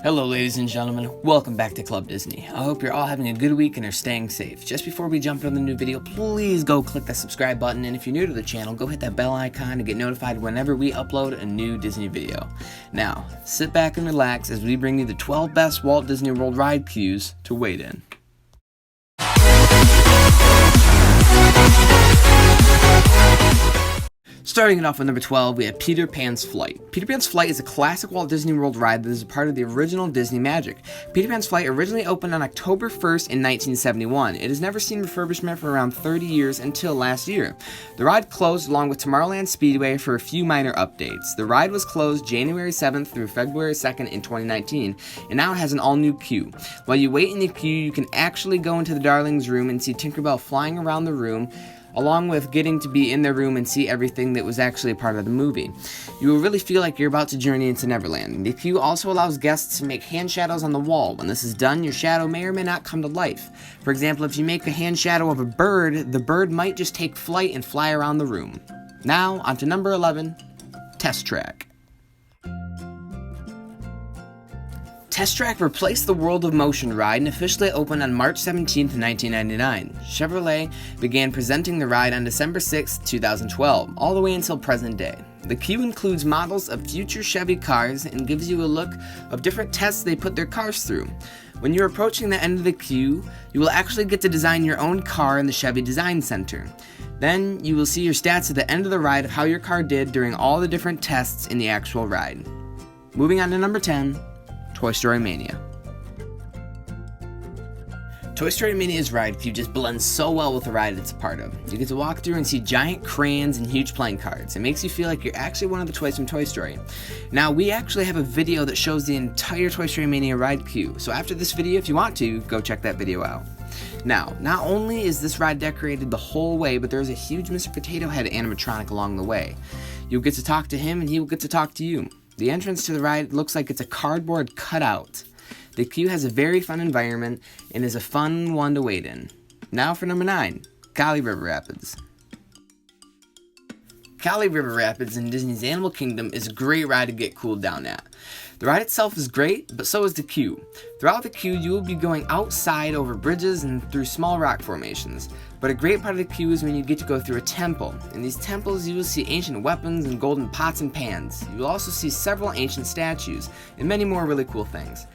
Hello ladies and gentlemen, welcome back to Club Disney. I hope you're all having a good week and are staying safe. Just before we jump into the new video, please go click that subscribe button, and if you're new to the channel, go hit that bell icon to get notified whenever we upload a new Disney video. Now, sit back and relax as we bring you the 12 best Walt Disney World ride queues to wait in. Starting it off with number 12, we have Peter Pan's Flight. Peter Pan's Flight is a classic Walt Disney World ride that is a part of the original Disney magic. Peter Pan's Flight originally opened on October 1st in 1971. It has never seen refurbishment for around 30 years until last year. The ride closed along with Tomorrowland Speedway for a few minor updates. The ride was closed January 7th through February 2nd in 2019, and now it has an all-new queue. While you wait in the queue, you can actually go into the Darlings room and see Tinkerbell flying around the room, along with getting to be in their room and see everything that was actually a part of the movie. You will really feel like you're about to journey into Neverland. The queue also allows guests to make hand shadows on the wall. When this is done, your shadow may or may not come to life. For example, if you make a hand shadow of a bird, the bird might just take flight and fly around the room. Now, on to number 11, Test Track. Test Track replaced the World of Motion ride and officially opened on March 17, 1999. Chevrolet began presenting the ride on December 6, 2012, all the way until present day. The queue includes models of future Chevy cars and gives you a look of different tests they put their cars through. When you're approaching the end of the queue, you will actually get to design your own car in the Chevy Design Center. Then you will see your stats at the end of the ride of how your car did during all the different tests in the actual ride. Moving on to number 10. Toy Story Mania. Toy Story Mania's ride queue just blends so well with the ride it's a part of. You get to walk through and see giant crayons and huge playing cards. It makes you feel like you're actually one of the toys from Toy Story. Now, we actually have a video that shows the entire Toy Story Mania ride queue, so after this video, if you want to, go check that video out. Now, not only is this ride decorated the whole way, but there's a huge Mr. Potato Head animatronic along the way. You'll get to talk to him and he will get to talk to you. The entrance to the ride looks like it's a cardboard cutout. The queue has a very fun environment and is a fun one to wait in. Now for number 9, Golly River Rapids. Golly River Rapids in Disney's Animal Kingdom is a great ride to get cooled down at. The ride itself is great, but so is the queue. Throughout the queue, you will be going outside over bridges and through small rock formations. But a great part of the queue is when you get to go through a temple. In these temples, you will see ancient weapons and golden pots and pans. You will also see several ancient statues and many more really cool things.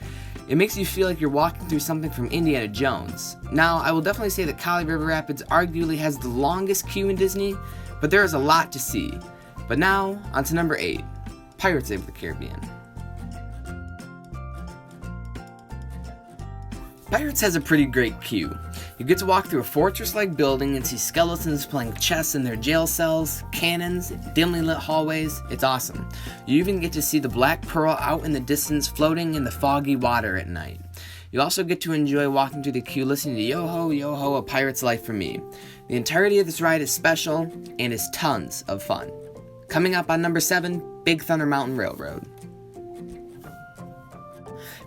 It makes you feel like you're walking through something from Indiana Jones. Now, I will definitely say that Golly River Rapids arguably has the longest queue in Disney, but there is a lot to see. But now, on to number 8, Pirates of the Caribbean. Pirates has a pretty great queue. You get to walk through a fortress-like building and see skeletons playing chess in their jail cells, cannons, dimly lit hallways. It's awesome. You even get to see the Black Pearl out in the distance floating in the foggy water at night. You also get to enjoy walking through the queue listening to Yo Ho, Yo Ho, A Pirate's Life for Me. The entirety of this ride is special and is tons of fun. Coming up on number 7, Big Thunder Mountain Railroad.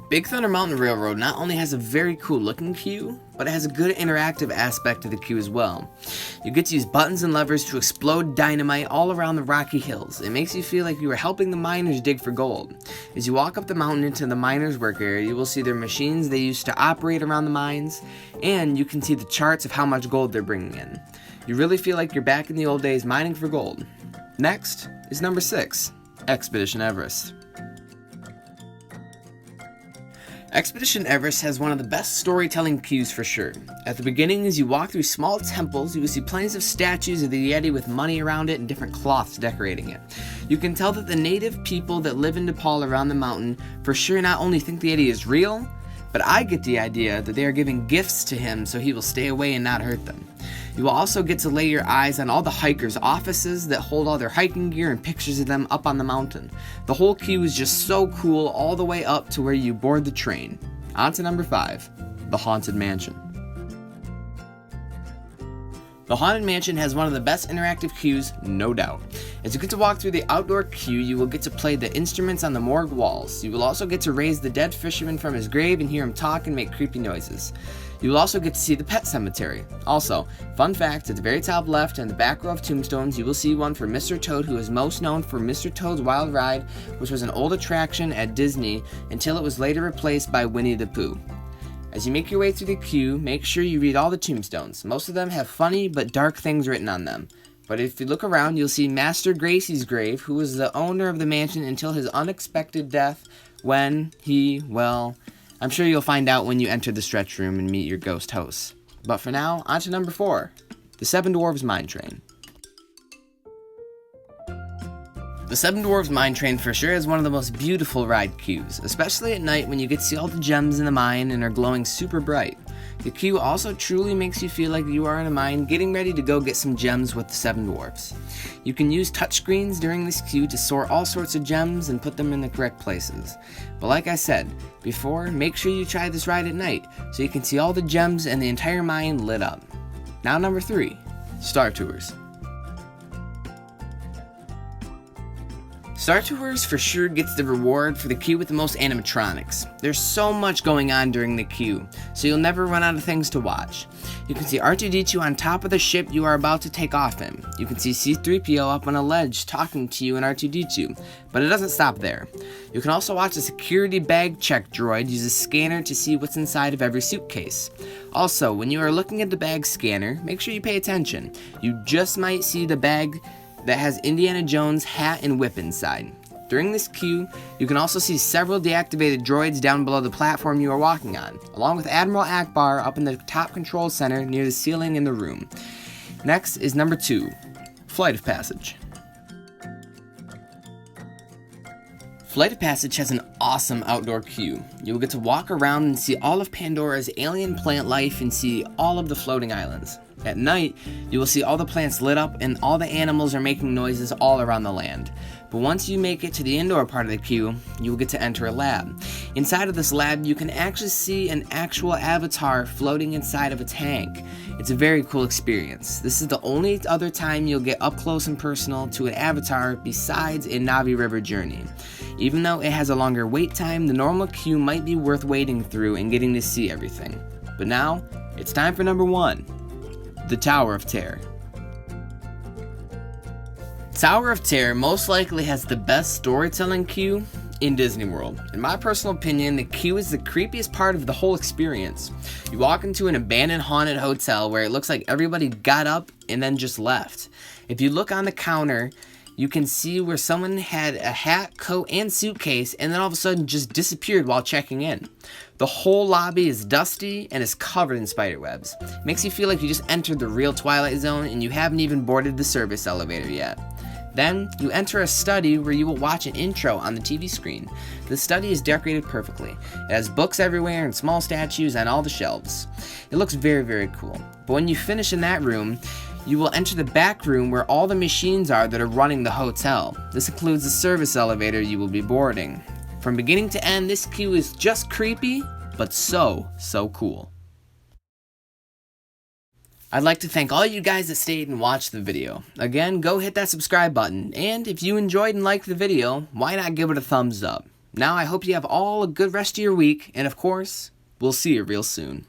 Big Thunder Mountain Railroad not only has a very cool looking queue, but it has a good interactive aspect to the queue as well. You get to use buttons and levers to explode dynamite all around the rocky hills. It makes you feel like you are helping the miners dig for gold. As you walk up the mountain into the miners' work area, you will see their machines they use to operate around the mines, and you can see the charts of how much gold they're bringing in. You really feel like you're back in the old days mining for gold. Next is number 6, Expedition Everest. Expedition Everest has one of the best storytelling queues for sure. At the beginning, as you walk through small temples, you will see plenty of statues of the Yeti with money around it and different cloths decorating it. You can tell that the native people that live in Nepal around the mountain for sure not only think the Yeti is real, but I get the idea that they are giving gifts to him so he will stay away and not hurt them. You will also get to lay your eyes on all the hikers' offices that hold all their hiking gear and pictures of them up on the mountain. The whole queue is just so cool all the way up to where you board the train. On to number 5, The Haunted Mansion. The Haunted Mansion has one of the best interactive queues, no doubt. As you get to walk through the outdoor queue, you will get to play the instruments on the morgue walls. You will also get to raise the dead fisherman from his grave and hear him talk and make creepy noises. You will also get to see the pet cemetery. Also, fun fact, at the very top left in the back row of tombstones, you will see one for Mr. Toad, who is most known for Mr. Toad's Wild Ride, which was an old attraction at Disney until it was later replaced by Winnie the Pooh. As you make your way through the queue, make sure you read all the tombstones. Most of them have funny but dark things written on them. But if you look around, you'll see Master Gracie's grave, who was the owner of the mansion until his unexpected death when I'm sure you'll find out when you enter the stretch room and meet your ghost hosts. But for now, on to number 4, the Seven Dwarfs Mine Train. The Seven Dwarfs Mine Train for sure is one of the most beautiful ride queues, especially at night when you get to see all the gems in the mine and are glowing super bright. The queue also truly makes you feel like you are in a mine getting ready to go get some gems with the Seven Dwarfs. You can use touchscreens during this queue to sort all sorts of gems and put them in the correct places. But like I said before, make sure you try this ride at night so you can see all the gems and the entire mine lit up. Now number 3, Star Tours. Star Tours for sure gets the reward for the queue with the most animatronics. There's so much going on during the queue, so you'll never run out of things to watch. You can see R2-D2 on top of the ship you are about to take off in. You can see C-3PO up on a ledge talking to you in R2-D2, but it doesn't stop there. You can also watch a security bag check droid use a scanner to see what's inside of every suitcase. Also, when you are looking at the bag scanner, make sure you pay attention. You just might see the bag that has Indiana Jones' hat and whip inside. During this queue, you can also see several deactivated droids down below the platform you are walking on, along with Admiral Akbar up in the top control center near the ceiling in the room. Next is number 2, Flight of Passage. Flight of Passage has an awesome outdoor queue. You will get to walk around and see all of Pandora's alien plant life and see all of the floating islands. At night, you will see all the plants lit up and all the animals are making noises all around the land. But once you make it to the indoor part of the queue, you will get to enter a lab. Inside of this lab, you can actually see an actual avatar floating inside of a tank. It's a very cool experience. This is the only other time you'll get up close and personal to an avatar besides in Navi River Journey. Even though it has a longer wait time, the normal queue might be worth waiting through and getting to see everything. But now, it's time for number 1. The Tower of Terror. Tower of Terror most likely has the best storytelling queue in Disney World. In my personal opinion, the queue is the creepiest part of the whole experience. You walk into an abandoned haunted hotel where it looks like everybody got up and then just left. If you look on the counter, you can see where someone had a hat, coat, and suitcase and then all of a sudden just disappeared while checking in. The whole lobby is dusty and is covered in spider webs. It makes you feel like you just entered the real Twilight Zone and you haven't even boarded the service elevator yet. Then, you enter a study where you will watch an intro on the TV screen. The study is decorated perfectly. It has books everywhere and small statues on all the shelves. It looks very, very cool. But when you finish in that room, you will enter the back room where all the machines are that are running the hotel. This includes the service elevator you will be boarding. From beginning to end, this queue is just creepy, but so cool. I'd like to thank all you guys that stayed and watched the video. Again, go hit that subscribe button, and if you enjoyed and liked the video, why not give it a thumbs up? Now I hope you have all a good rest of your week, and of course, we'll see you real soon.